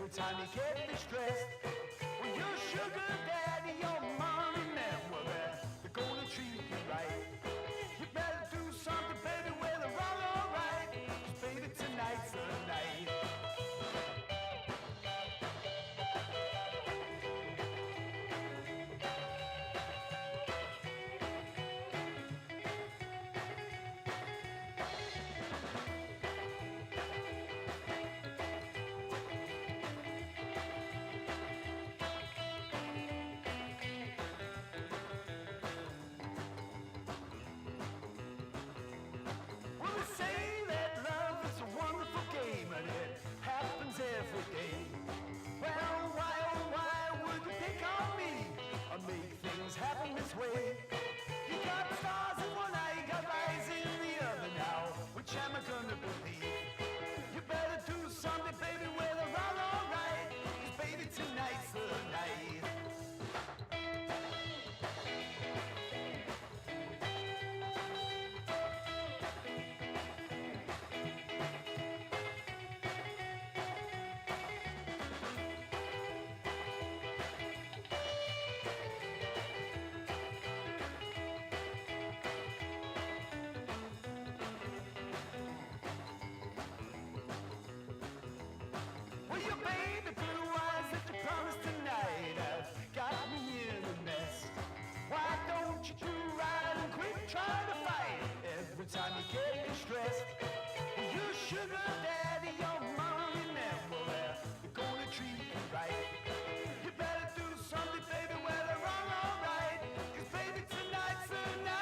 every time you get distressed. Well, your sugar daddy, your mom and them, well, they're gonna treat you right. You better do something, baby, whether wrong or right. 'Cause baby, tonight's the night. Well, they say that love is a wonderful game and it happens every day. Well, why, oh, why would you pick on me or make things happen this way? You got stars in one eye, you got eyes in the other now. Which am I gonna believe? You better do something, baby, whether wrong or right. 'Cause baby, tonight's the night. Well, your baby blue eyes that you promised tonight have got me in a mess. Why don't you do right and quit trying to fight every time you get distressed? Well, your sugar daddy, your mom and them, well, they're gonna treat you right. You better do something, baby, whether wrong or right. 'Cause baby, tonight's the night.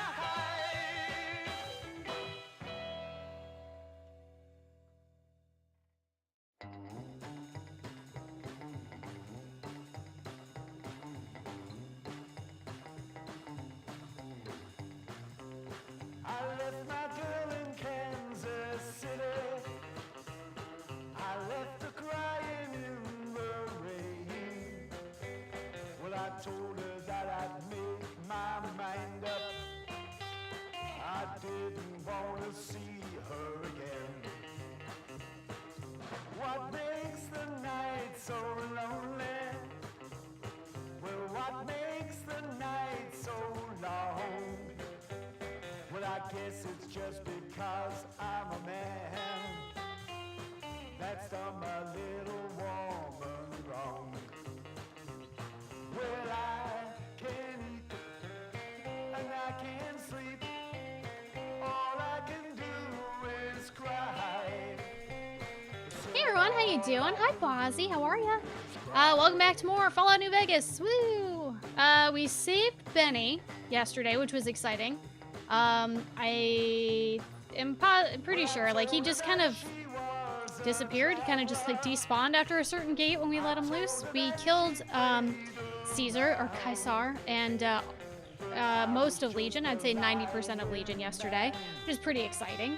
I left my girl in Kansas City. I left her crying in the rain. Well, I told her that I'd make my mind up. I didn't want to see her again. What makes the night so lonely? Well, what makes the night so long? Well, I guess it's just because I'm a man that's done my little woman wrong. Well, I can't eat and I can't sleep. All I can do is cry. Hey everyone, how you doing? Hi Bozzy, how are ya? Welcome back to more Fallout New Vegas. Woo! We saved Benny yesterday, which was exciting. I am pretty sure, like, he just kind of disappeared. He kind of just, like, despawned after a certain gate when we let him loose. We killed, Caesar, or Caesar, and, most of Legion. I'd say 90% of Legion yesterday, which is pretty exciting.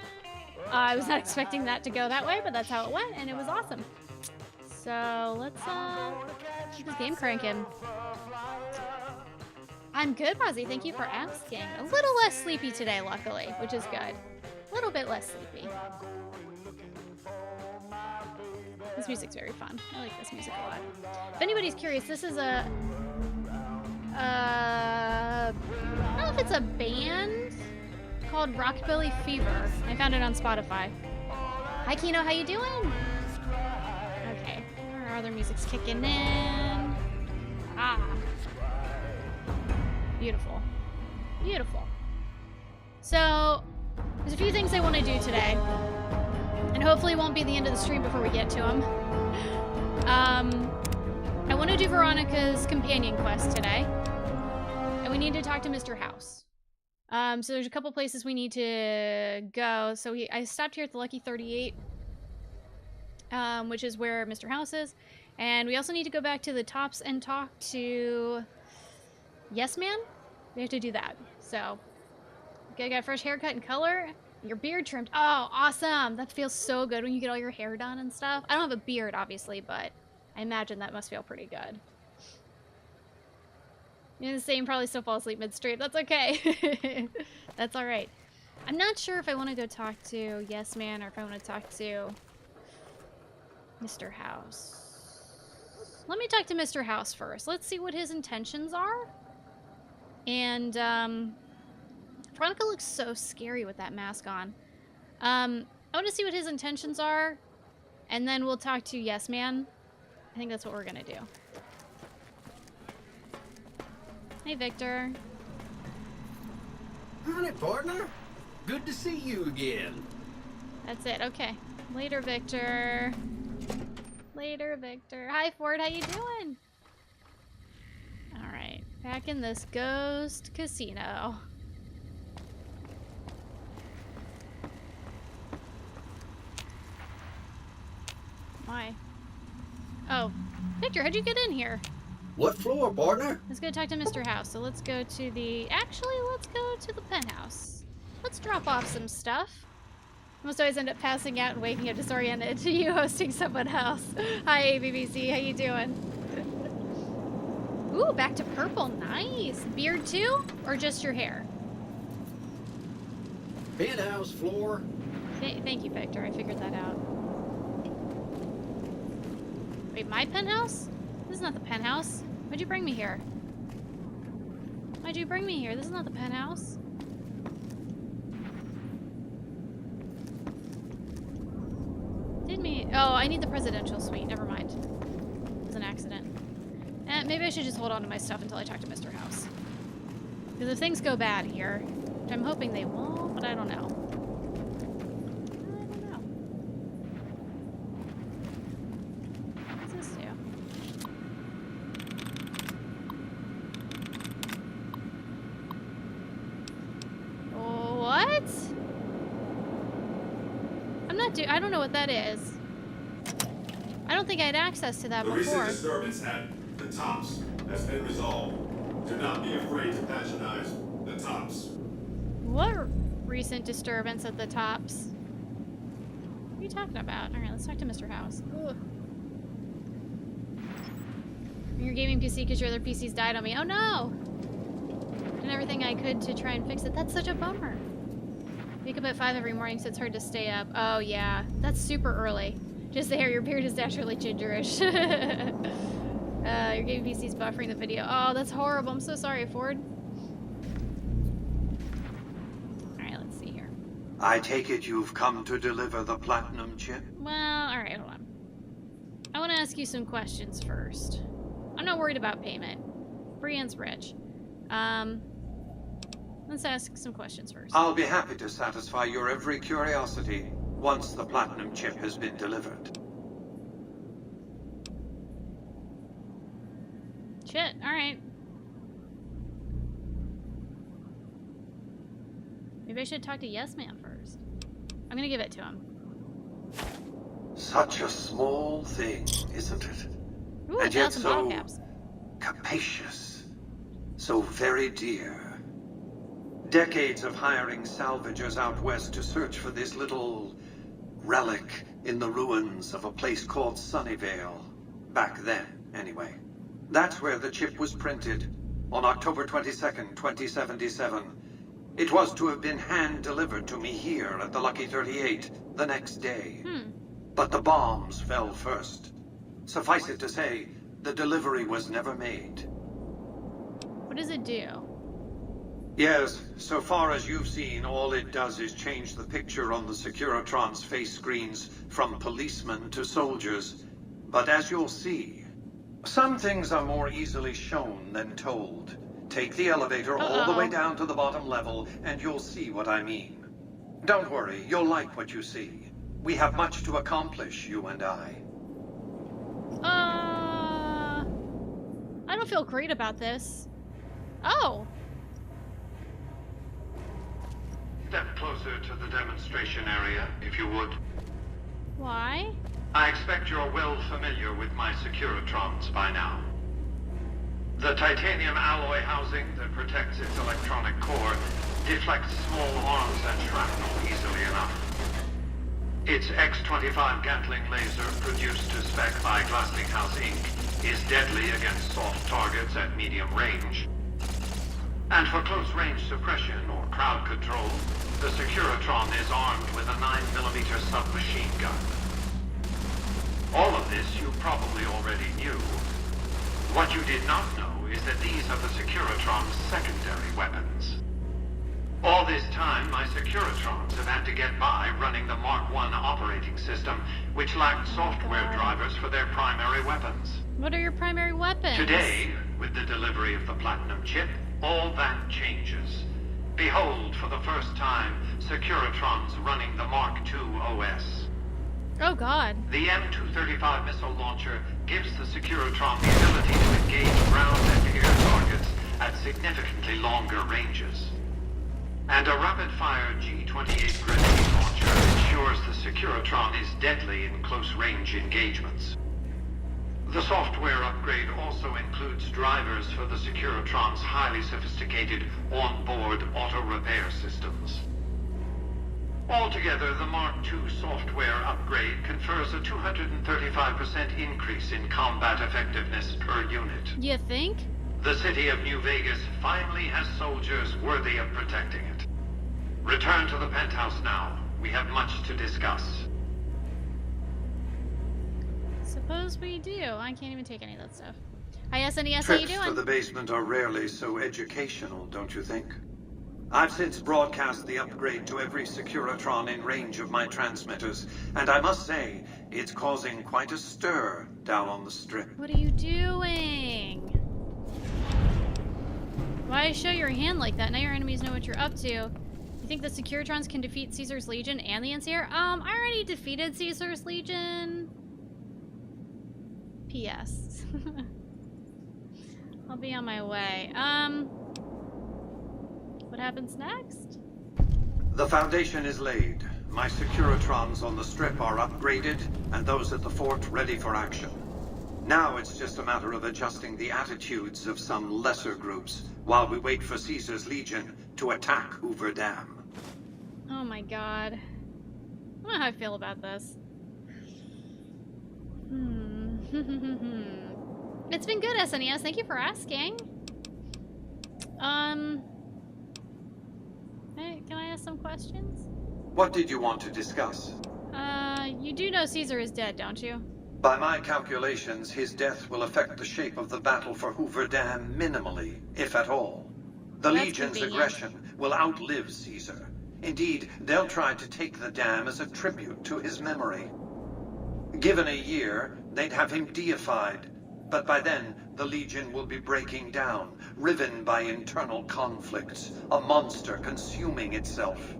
I was not expecting that to go that way, but that's how it went, and it was awesome. So, let's, keep this game cranking. I'm good, Bozzy. Thank you for asking. A little less sleepy today, luckily, which is good. A little bit less sleepy. This music's very fun. I like this music a lot. If anybody's curious, this is a... I don't know if it's a band called Rockabilly Fever. I found it on Spotify. Hi, Kino. How you doing? Okay. Our other music's kicking in. Ah. Beautiful. Beautiful. So, there's a few things I want to do today. And hopefully it won't be the end of the stream before we get to them. I want to do Veronica's companion quest today. And we need to talk to Mr. House. So there's a couple places we need to go. So I stopped here at the Lucky 38. Which is where Mr. House is. And we also need to go back to the Tops and talk to... Yes Man? We have to do that. So, okay, got a fresh haircut and color. Your beard trimmed. Oh, awesome. That feels so good when you get all your hair done and stuff. I don't have a beard, obviously, but I imagine that must feel pretty good. You're the same, probably still fall asleep mid-stream. That's okay. That's all right. I'm not sure if I want to go talk to Yes Man or if I want to talk to Mr. House. let me talk to Mr. House first. Let's see what his intentions are. And, Veronica looks so scary with that mask on. I want to see what his intentions are, and then we'll talk to Yes Man. I think that's what we're gonna do. Hey, Victor. Howdy, partner. Good to see you again. That's it. Okay. Later, Victor. Later, Victor. Hi, Ford. How you doing? All right. Back in this ghost casino. Why? Oh. Victor, how'd you get in here? What floor, partner? Let's go talk to Mr. House. So let's go to the... Actually, let's go to the penthouse. Let's drop off some stuff. I must always end up passing out and waking up disoriented to you hosting someone else. Hi, ABBC. How you doing? Ooh, back to purple. Nice. Beard too? Or just your hair? Penthouse floor. Thank you, Victor. I figured that out. Wait, my penthouse? This is not the penthouse. Why'd you bring me here? Why'd you bring me here? This is not the penthouse. Oh, I need the presidential suite. Never mind. It was an accident. Maybe I should just hold on to my stuff until I talk to Mr. House. Because if things go bad here, which I'm hoping they won't, but I don't know. What's this do? What? I don't know what that is. I don't think I had access to that before. The recent disturbance at the Tops has been resolved. Do not be afraid to patronize the Tops. What recent disturbance at the Tops? What are you talking about? Alright, let's talk to Mr. House. Ugh. Your gaming PC because your other PCs died on me. Oh no! Did everything I could to try and fix it. That's such a bummer. Wake up at 5 every morning, so it's hard to stay up. Oh yeah, that's super early. Just the hair, your beard is naturally gingerish. Your gaming PC's buffering the video. Oh, that's horrible. I'm so sorry, Ford. Alright, let's see here. I take it you've come to deliver the platinum chip? Well, alright, hold on. I want to ask you some questions first. I'm not worried about payment. Brienne's rich. Let's ask some questions first. I'll be happy to satisfy your every curiosity once the platinum chip has been delivered. Shit, alright. Maybe I should talk to Yes Man first. I'm gonna give it to him. Such a small thing, isn't it? Ooh, And yet 1,000 bottle so caps. capacious, so very dear. Decades of hiring salvagers out west to search for this little relic in the ruins of a place called Sunnyvale. Back then, anyway. That's where the chip was printed, on October 22nd, 2077. It was to have been hand-delivered to me here at the Lucky 38 the next day. But the bombs fell first. Suffice it to say, the delivery was never made. What does it do? Yes, so far as you've seen, all it does is change the picture on the Securitron's face screens from policemen to soldiers. But as you'll see, some things are more easily shown than told. Take the elevator all the way down to the bottom level, and you'll see what I mean. Don't worry, you'll like what you see. We have much to accomplish, you and I. I don't feel great about this. Oh. Step closer to the demonstration area, if you would. Why? I expect you're well familiar with my Securitrons by now. The titanium alloy housing that protects its electronic core deflects small arms and shrapnel easily enough. Its X-25 Gatling laser, produced to spec by Glassinghouse Inc., is deadly against soft targets at medium range. And for close-range suppression or crowd control, the Securitron is armed with a 9mm submachine gun. All of this you probably already knew, What you did not know is that these are the Securitron's secondary weapons. All this time, my Securitrons have had to get by running the Mark I operating system, which lacked software drivers for their primary weapons. What are your primary weapons? Today, with the delivery of the Platinum chip, all that changes. Behold, for the first time, Securitrons running the Mark II OS. Oh god. The M235 missile launcher gives the Securitron the ability to engage ground and air targets at significantly longer ranges. And a rapid-fire G-28 Grizzly launcher ensures the Securitron is deadly in close-range engagements. The software upgrade also includes drivers for the Securitron's highly sophisticated on-board auto-repair systems. Altogether, the Mark II software upgrade confers a 235% increase in combat effectiveness per unit. You think? The city of New Vegas finally has soldiers worthy of protecting it. Return to the penthouse now. We have much to discuss. Suppose we do. I can't even take any of that stuff. Hi, SNES, how you Trips doing? to the basement are rarely so educational, don't you think? I've since broadcast the upgrade to every Securitron in range of my transmitters, and I must say, it's causing quite a stir down on the strip. What are you doing? Why show your hand like that? Now your enemies know what you're up to. You think the Securitrons can defeat Caesar's Legion and the NCR? I already defeated Caesar's Legion. P.S. I'll be on my way. What happens next? The foundation is laid. My Securitrons on the strip are upgraded, and those at the fort ready for action. Now it's just a matter of adjusting the attitudes of some lesser groups while we wait for Caesar's Legion to attack Hoover Dam. Oh my god. I don't know how I feel about this. It's been good, SNES. Thank you for asking. Hey, can I ask some questions? What did you want to discuss? You do know Caesar is dead, don't you? By my calculations, his death will affect the shape of the battle for Hoover Dam minimally, if at all. The That's Legion's convenient. aggression will outlive Caesar. Indeed, they'll try to take the dam as a tribute to his memory. Given a year, they'd have him deified. But by then, the Legion will be breaking down, riven by internal conflicts, a monster consuming itself.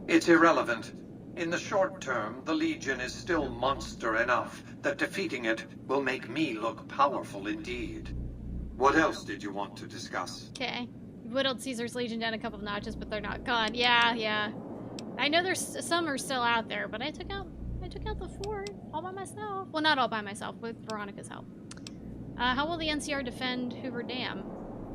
It's irrelevant. In the short term, the Legion is still monster enough that defeating it will make me look powerful indeed. What else did you want to discuss? Okay. Whittled Caesar's Legion down a couple of notches, but they're not gone. Yeah. I know there's some are still out there, but I took out the fort all by myself. Well, not all by myself, with Veronica's help. How will the NCR defend Hoover Dam?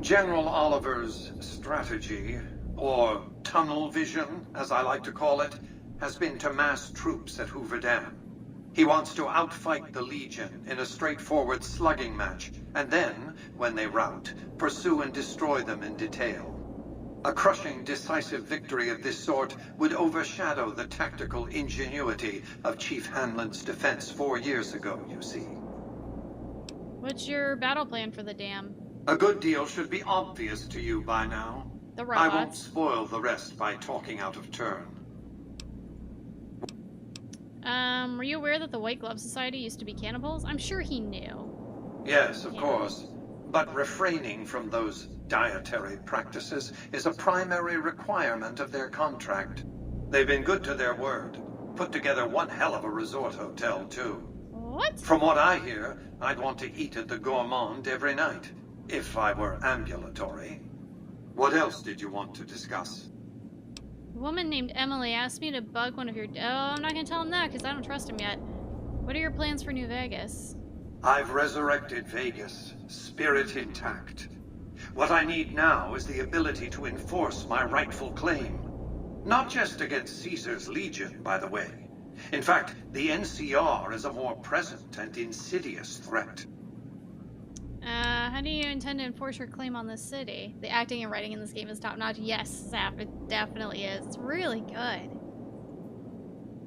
General Oliver's strategy, or tunnel vision, as I like to call it, has been to mass troops at Hoover Dam. He wants to outfight the Legion in a straightforward slugging match, and then, when they rout, pursue and destroy them in detail. A crushing, decisive victory of this sort would overshadow the tactical ingenuity of Chief Hanlon's defense 4 years ago, you see. What's your battle plan for the dam? A good deal should be obvious to you by now. The I won't robots. spoil the rest by talking out of turn. Were you aware that the White Glove Society used to be cannibals? I'm sure he knew. Yes, of Yeah. course. But refraining from those dietary practices is a primary requirement of their contract. They've been good to their word. Put together one hell of a resort hotel, too. What? From what I hear, I'd want to eat at the Gourmand every night, if I were ambulatory. What else did you want to discuss? A woman named Emily asked me to bug one of your... Oh, I'm not gonna tell him that, because I don't trust him yet. What are your plans for New Vegas? I've resurrected Vegas, spirit intact. What I need now is the ability to enforce my rightful claim. Not just against Caesar's Legion, by the way. In fact, the NCR is a more present and insidious threat. How do you intend to enforce your claim on this city? The acting and writing in this game is top-notch. Yes, Zap, it definitely is. It's really good.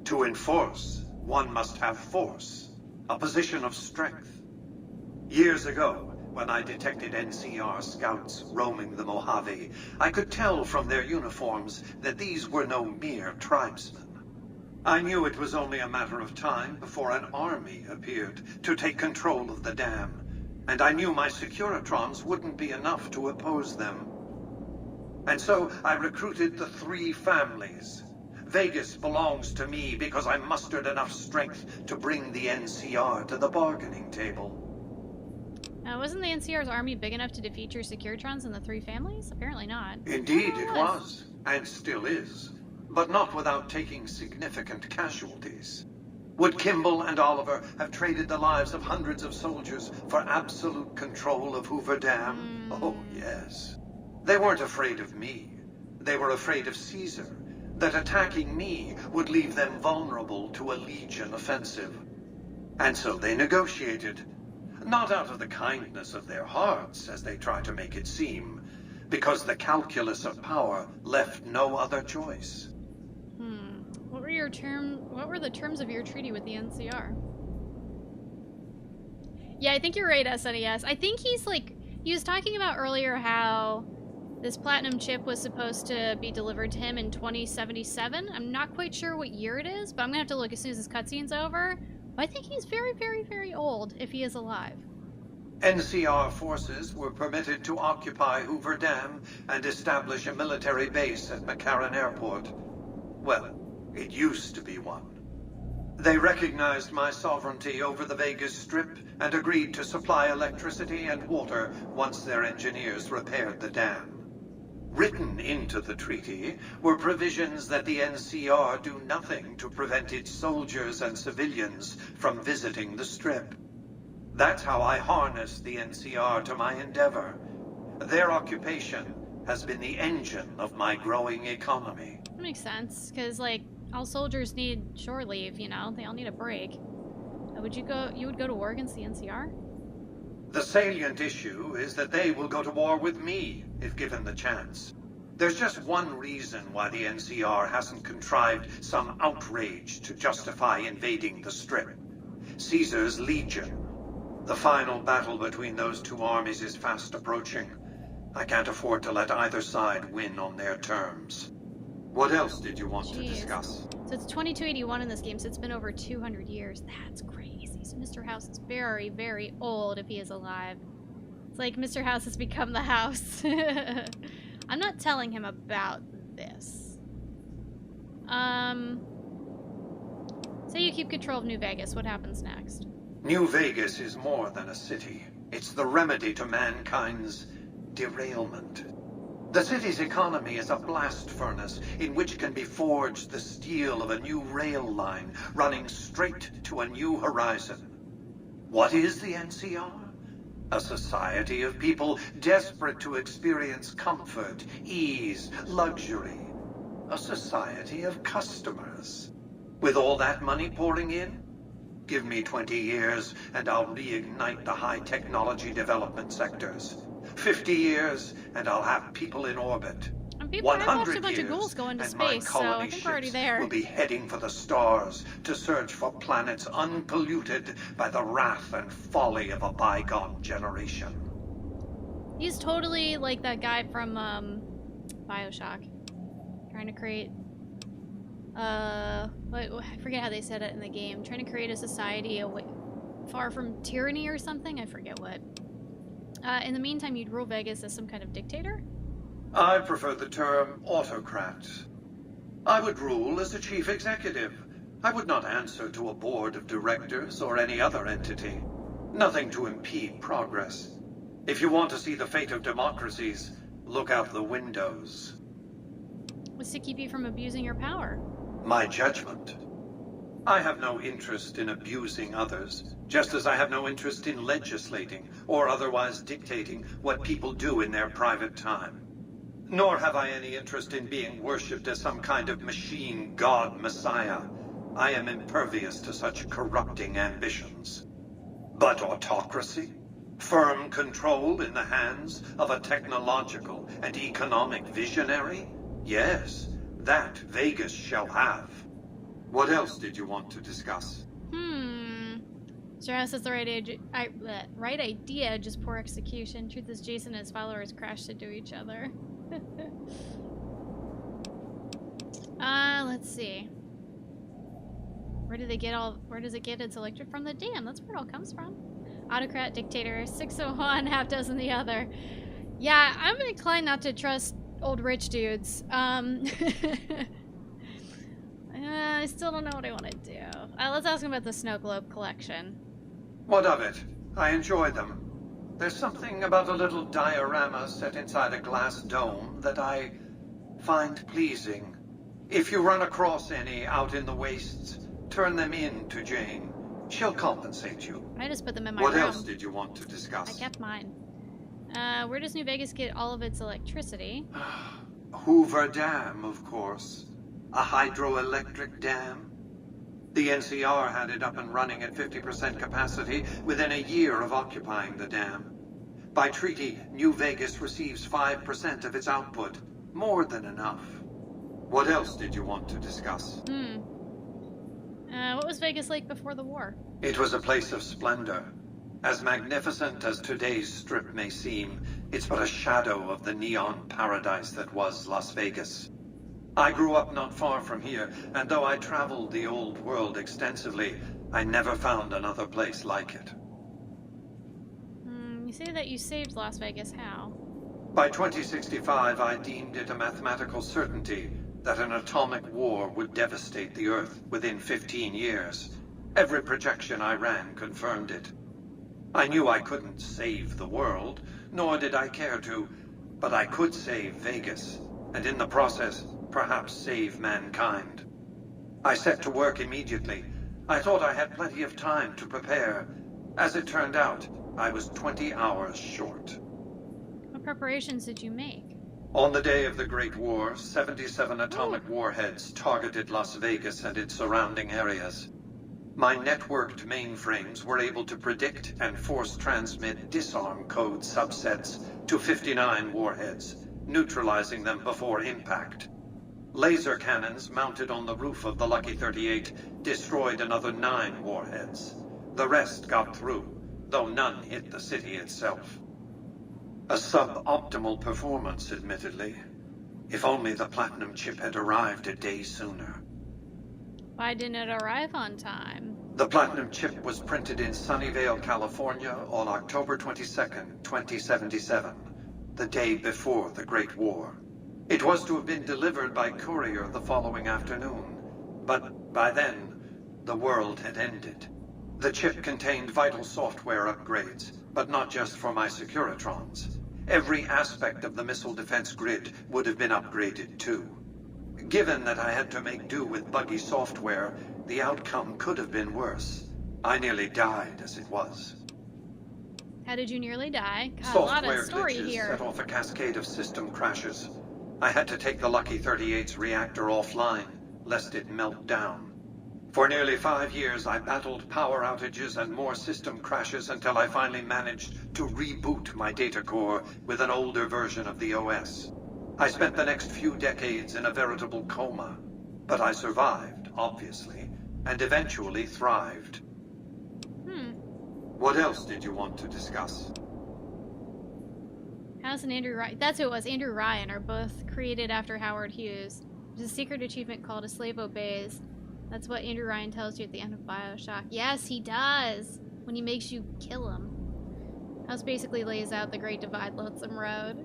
To enforce, one must have force, a position of strength. Years ago, when I detected NCR scouts roaming the Mojave. I could tell from their uniforms that these were no mere tribesmen. I knew it was only a matter of time before an army appeared to take control of the dam, and I knew my Securitrons wouldn't be enough to oppose them. And so I recruited the 3 families. Vegas belongs to me because I mustered enough strength to bring the NCR to the bargaining table. Wasn't the NCR's army big enough to defeat your Securitrons and the 3 families? Apparently not. Indeed it was, and still is, but not without taking significant casualties. Would Kimball and Oliver have traded the lives of hundreds of soldiers for absolute control of Hoover Dam? Oh, yes. They weren't afraid of me. They were afraid of Caesar, that attacking me would leave them vulnerable to a Legion offensive. And so they negotiated. Not out of the kindness of their hearts, as they try to make it seem, because the calculus of power left no other choice. What were the terms of your treaty with the NCR? Yeah, I think you're right, SNES. I think he was talking about earlier how this platinum chip was supposed to be delivered to him in 2077. I'm not quite sure what year it is, but I'm gonna have to look as soon as this cutscene's over. But I think he's very, very, very old, if he is alive. NCR forces were permitted to occupy Hoover Dam and establish a military base at McCarran Airport. Well, it used to be one. They recognized my sovereignty over the Vegas Strip and agreed to supply electricity and water once their engineers repaired the dam. Written into the treaty were provisions that the NCR do nothing to prevent its soldiers and civilians from visiting the Strip. That's how I harnessed the NCR to my endeavor. Their occupation has been the engine of my growing economy. That makes sense, because, like, all soldiers need shore leave, you know? They all need a break. You would go to war against the NCR? The salient issue is that they will go to war with me, if given the chance. There's just one reason why the NCR hasn't contrived some outrage to justify invading the Strip. Caesar's Legion. The final battle between those 2 armies is fast approaching. I can't afford to let either side win on their terms. What else did you want to discuss? So it's 2281 in this game, so it's been over 200 years. That's crazy. So Mr. House is very, very old if he is alive. It's like Mr. House has become the house. I'm not telling him about this. Say you keep control of New Vegas, what happens next? New Vegas is more than a city. It's the remedy to mankind's derailment. The city's economy is a blast furnace in which can be forged the steel of a new rail line running straight to a new horizon. What is the NCR? A society of people desperate to experience comfort, ease, luxury. A society of customers. With all that money pouring in, give me 20 years and I'll reignite the high technology development sectors. 50 years and I'll have people in orbit. And people have watched a bunch of ghouls go into space, so I think we're already there. Will be heading for the stars to search for planets unpolluted by the wrath and folly of a bygone generation. He's totally like that guy from BioShock. Trying to create I forget how they said it in the game. Trying to create a society far from tyranny or something. I forget what. In the meantime, you'd rule Vegas as some kind of dictator? I prefer the term autocrat. I would rule as a chief executive. I would not answer to a board of directors or any other entity. Nothing to impede progress. If you want to see the fate of democracies, look out the windows. What's to keep you from abusing your power? My judgment. I have no interest in abusing others, just as I have no interest in legislating or otherwise dictating what people do in their private time. Nor have I any interest in being worshipped as some kind of machine god messiah. I am impervious to such corrupting ambitions. But autocracy? Firm control in the hands of a technological and economic visionary? Yes, that Vegas shall have. What else did you want to discuss? Strauss has the right idea, just poor execution. Truth is, Jason and his followers crashed into each other. Let's see. Where does it get its electric from? The dam. That's where it all comes from. Autocrat, dictator, 601, half dozen the other. Yeah, I'm inclined not to trust old rich dudes. I still don't know what I want to do. Let's ask him about the snow globe collection. What of it? I enjoy them. There's something about a little diorama set inside a glass dome that I find pleasing. If you run across any out in the wastes, turn them in to Jane. She'll compensate you. I just put them in my room. What else did you want to discuss? I kept mine. Where does New Vegas get all of its electricity? Hoover Dam, of course. A hydroelectric dam. The NCR had it up and running at 50% capacity within a year of occupying the dam. By treaty, New Vegas receives 5% of its output. More than enough. What else did you want to discuss? What was Vegas like before the war? It was a place of splendor. As magnificent as today's strip may seem, it's but a shadow of the neon paradise that was Las Vegas. I grew up not far from here, and though I traveled the old world extensively, I never found another place like it. You say that you saved Las Vegas. How? By 2065, I deemed it a mathematical certainty that an atomic war would devastate the Earth within 15 years. Every projection I ran confirmed it. I knew I couldn't save the world, nor did I care to, but I could save Vegas, and in the process, perhaps save mankind. I set to work immediately. I thought I had plenty of time to prepare. As it turned out, I was 20 hours short. What preparations did you make? On the day of the Great War, 77 atomic warheads targeted Las Vegas and its surrounding areas. My networked mainframes were able to predict and force transmit disarm code subsets to 59 warheads, neutralizing them before impact. Laser cannons mounted on the roof of the Lucky 38 destroyed another 9 warheads. The rest got through, though none hit the city itself. A suboptimal performance, admittedly. If only the platinum chip had arrived a day sooner. Why didn't it arrive on time? The platinum chip was printed in Sunnyvale, California on October 22nd, 2077, the day before the Great War. It was to have been delivered by courier the following afternoon, but by then, the world had ended. The chip contained vital software upgrades, but not just for my Securitrons. Every aspect of the missile defense grid would have been upgraded too. Given that I had to make do with buggy software, the outcome could have been worse. I nearly died as it was. How did you nearly die? God, Software a lot of story glitches here. set off a cascade of system crashes. I had to take the Lucky 38's reactor offline, lest it melt down. For nearly 5 years, I battled power outages and more system crashes until I finally managed to reboot my data core with an older version of the OS. I spent the next few decades in a veritable coma, but I survived, obviously, and eventually thrived. What else did you want to discuss? House and Andrew Ryan. That's who it was. Andrew Ryan are both created after Howard Hughes. There's a secret achievement called A Slave Obeys. That's what Andrew Ryan tells you at the end of BioShock. Yes, he does! When he makes you kill him. House basically lays out the Great Divide Lonesome Road.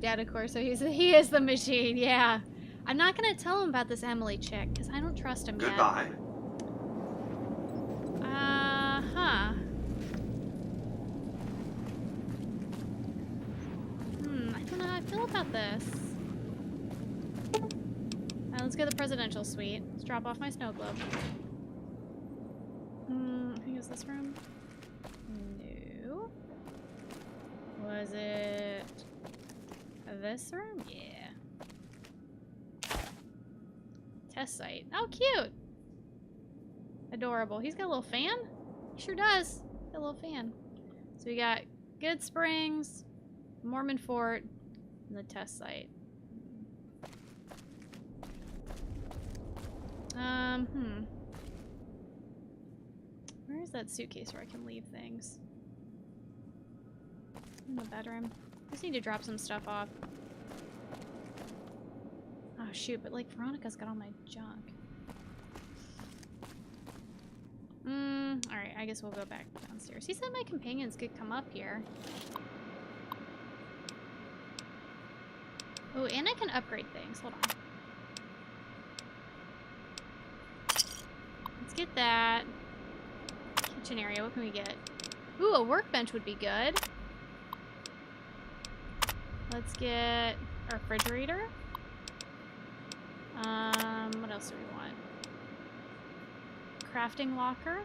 Dad, of course, so he is the machine, yeah. I'm not gonna tell him about this Emily chick, because I don't trust him Goodbye. yet. I don't know how I feel about this. Let's go to the presidential suite. Let's drop off my snow globe. I think it's this room. No. Was it this room? Yeah. Test site. Oh, cute. Adorable. He's got a little fan? He sure does. Got a little fan. So we got Good Springs, Mormon Fort, and the test site. Where's that suitcase where I can leave things? In the bedroom. Just need to drop some stuff off. Oh shoot, but like Veronica's got all my junk. Alright, I guess we'll go back downstairs. He said my companions could come up here. Oh, and I can upgrade things. Hold on. Let's get that. Kitchen area, what can we get? Ooh, a workbench would be good. Let's get a refrigerator. What else do we want? Crafting locker.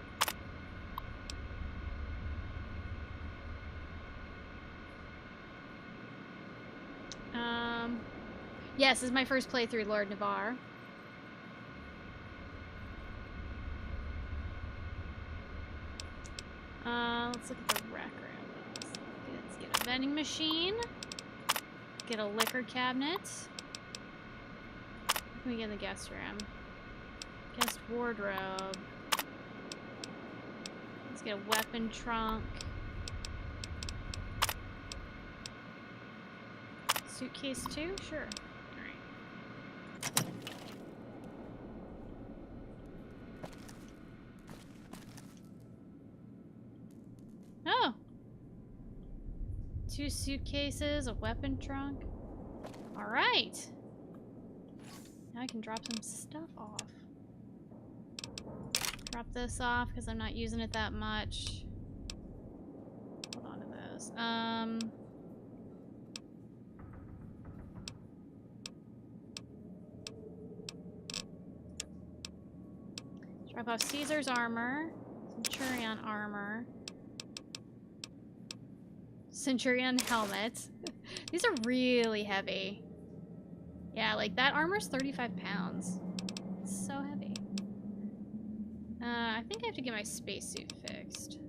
Yes, this is my first playthrough, Lord Navarre. Let's look at the rec room. Let's get a vending machine. Get a liquor cabinet. What can we get in the guest room? Guest wardrobe. Let's get a weapon trunk. Suitcase too? Sure. Alright. Oh! 2 suitcases, a weapon trunk. Alright! Now I can drop some stuff off. Drop this off because I'm not using it that much. Hold on to those. Drop off Caesar's armor, Centurion armor, Centurion helmet. These are really heavy. Yeah, like that armor's 35 pounds. It's so heavy. I think I have to get my spacesuit fixed.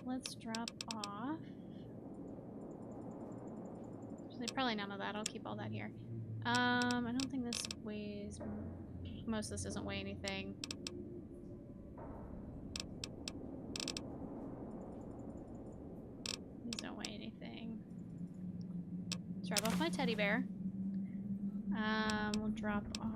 Let's drop off. Actually, probably none of that. I'll keep all that here. I don't think this weighs... Most of this doesn't weigh anything. These don't weigh anything. Let's drop off my teddy bear. We'll drop off...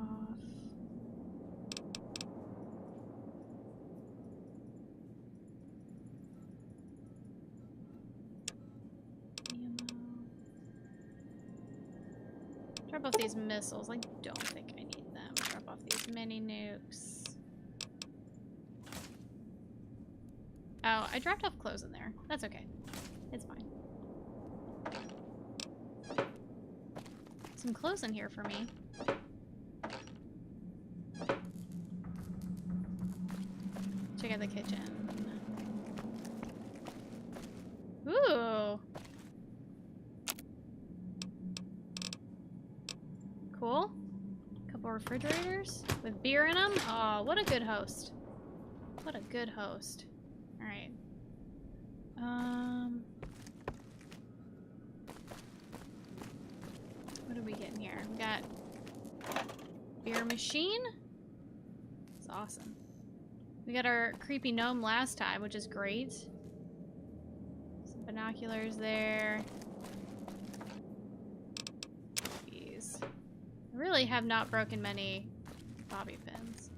Drop off these missiles. I don't think I need them. Drop off these mini nukes. Oh, I dropped off clothes in there. That's okay. It's fine. Some clothes in here for me. Check out the kitchen. Ooh. Cool. Couple refrigerators with beer in them. Oh, what a good host. What a good host. All right. What do we get in here? We got beer machine. It's awesome. We got our creepy gnome last time, which is great. Some binoculars there. Jeez. I really have not broken many bobby pins.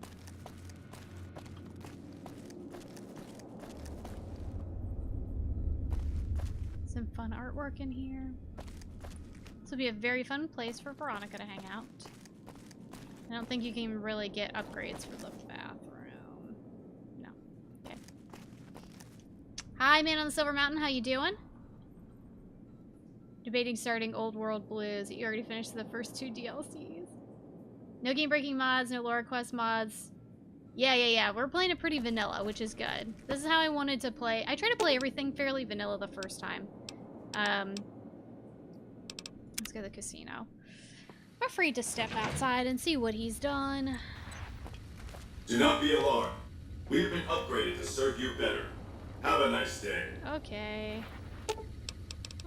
Some fun artwork in here. This will be a very fun place for Veronica to hang out. I don't think you can even really get upgrades for the bathroom. No. Okay. Hi, man on the Silver Mountain. How you doing? Debating starting Old World Blues. You already finished the first 2 DLCs. No game-breaking mods, no lore quest mods. Yeah. We're playing it pretty vanilla, which is good. This is how I wanted to play. I tried to play everything fairly vanilla the first time. Let's go to the casino. I'm afraid to step outside and see what he's done. Do not be alarmed. We have been upgraded to serve you better. Have a nice day. Okay.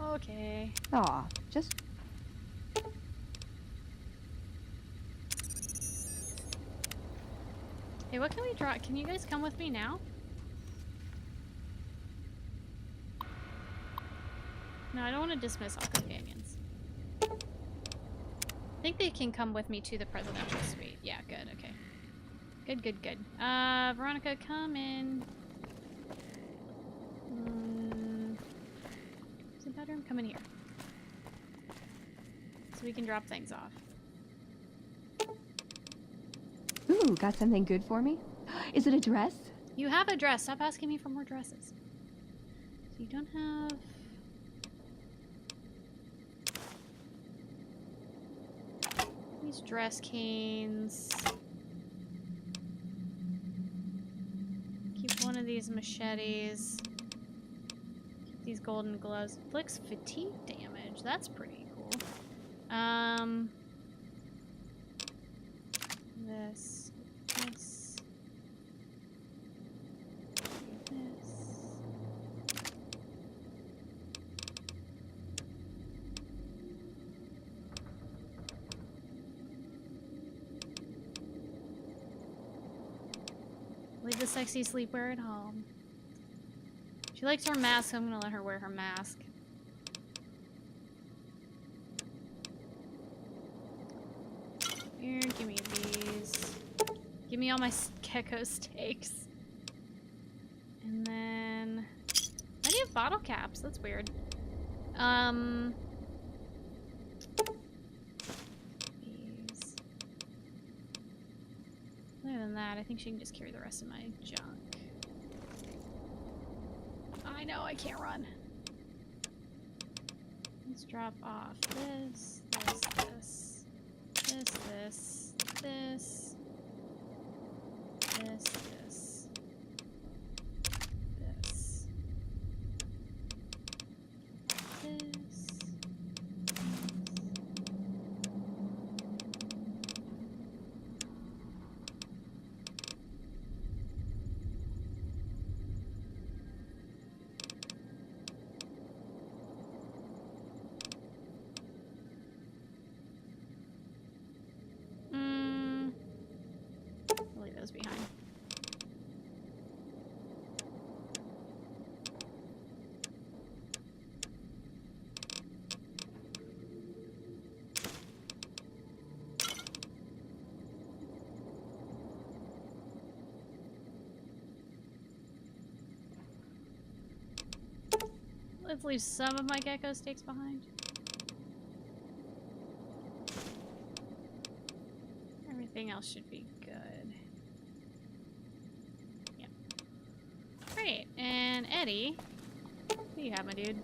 Okay. Aw, just... Hey, what can we draw? Can you guys come with me now? No, I don't want to dismiss all companions. I think they can come with me to the presidential suite. Yeah, good, okay. Good, good, good. Veronica, come in. Is the bedroom? Come in here. So we can drop things off. Ooh, got something good for me? Is it a dress? You have a dress. Stop asking me for more dresses. So you don't have... these dress canes. Keep one of these machetes. Keep these golden gloves. Inflicts fatigue damage. That's pretty cool. This. This. This. Leave the sexy sleepwear at home. She likes her mask, so I'm gonna let her wear her mask. Here, give me these. Give me all my gecko steaks. And then... I do have bottle caps. That's weird. These. Other than that, I think she can just carry the rest of my junk. I know, I can't run. Let's drop off this, this, this, this, this, this, this, this, this, this. I'll leave those behind. Let's leave some of my gecko steaks behind. Everything else should be good. Yep. Great. And Eddie, what do you have, my dude?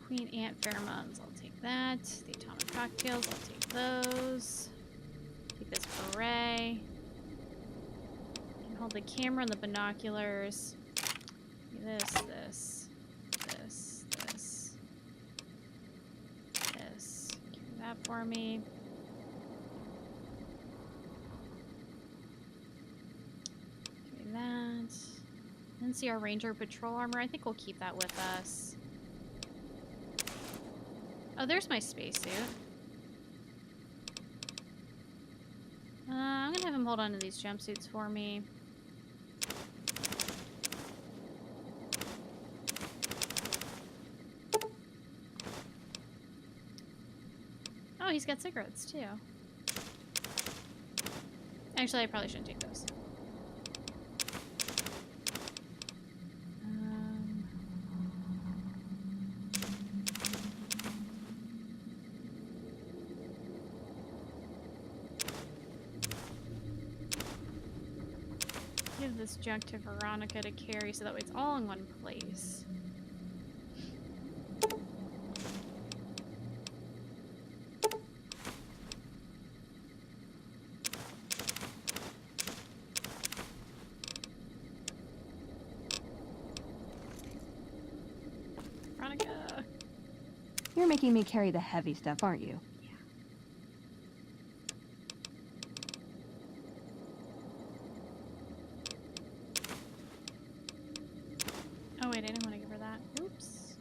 Queen Ant pheromones. I'll take that. The atomic cocktails. I'll take those. Take this beret. Hold the camera and the binoculars. This, this, this, this, this. Carry that for me. Carry that. NCR Ranger Patrol Armor. I think we'll keep that with us. Oh, there's my spacesuit. I'm gonna have him hold on to these jumpsuits for me. Oh, he's got cigarettes, too. Actually, I probably shouldn't take those. Give this junk to Veronica to carry so that way it's all in one place. You're making me carry the heavy stuff, aren't you? Yeah. Oh wait, I didn't want to give her that. Oops.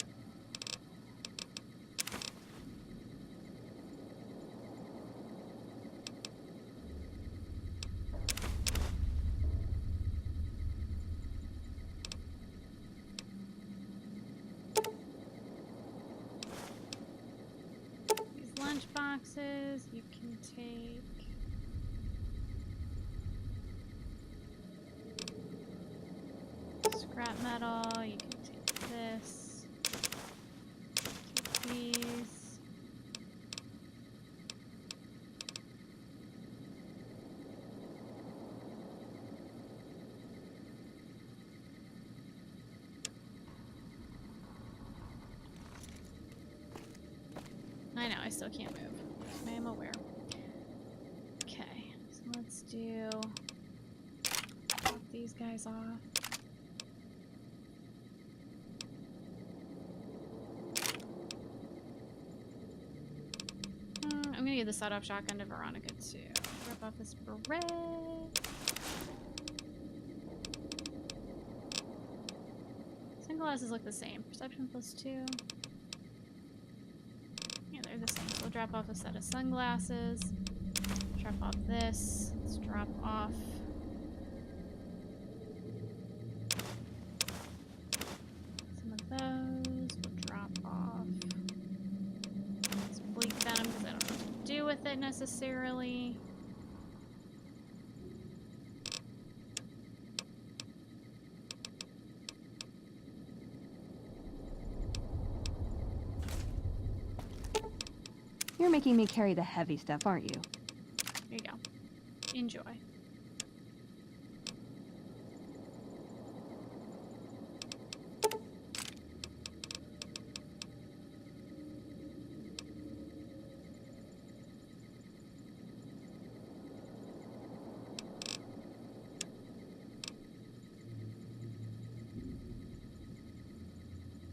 boxes. You can take. Scrap metal. You can take this. Take these. I know, I still can't move. I am aware. Okay, so let's do pop these guys off. I'm gonna give the sawed-off shotgun to Veronica too. Drop off this beret. Sunglasses look the same. Perception +2. Yeah, they're the same. So we'll drop off a set of sunglasses. Drop off this. Let's drop off. Some of those. We'll drop off. Some bleak venom because I don't know what to do with it necessarily. You're making me carry the heavy stuff, aren't you? Here you go. Enjoy.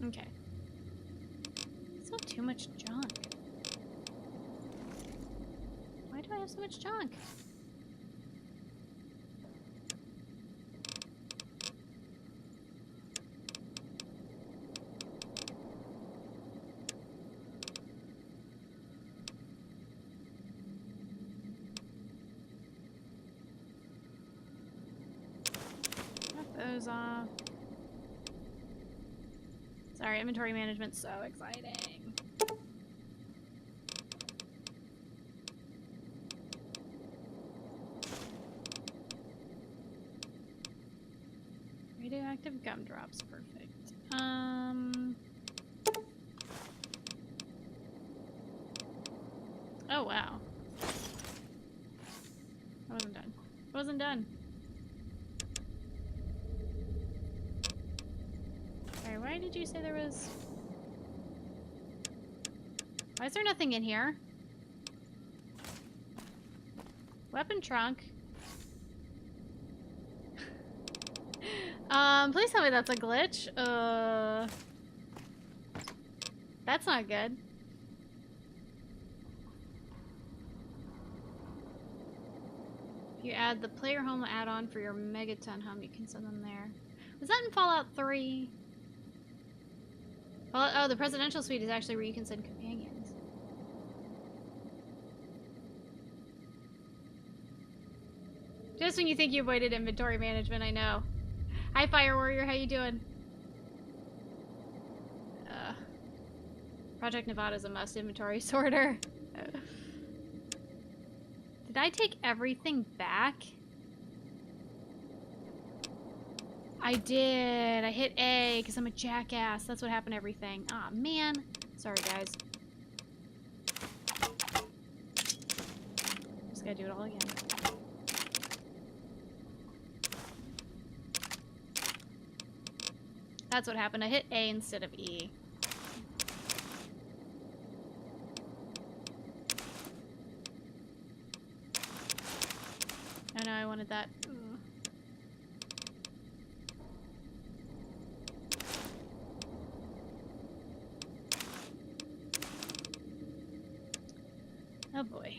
Okay. It's not too much junk. Why do I have so much junk? Cut those off. Sorry, inventory management's so exciting. Radioactive gumdrops, perfect. Oh wow. I wasn't done. I wasn't done. Sorry, why did you say there was... Why is there nothing in here? Weapon trunk. Please tell me that's a glitch. That's not good. If you add the player home add-on for your Megaton home, you can send them there. Was that in Fallout 3? Oh, the presidential suite is actually where you can send companions. Just when you think you avoided inventory management, I know. Hi, Fire Warrior, how you doing? Project Nevada's a must inventory sorter. Did I take everything back? I did. I hit A because I'm a jackass. That's what happened to everything. Aw, man. Sorry, guys. Just gotta do it all again. That's what happened. I hit A instead of E. Oh no, I wanted that. Ugh. Oh boy.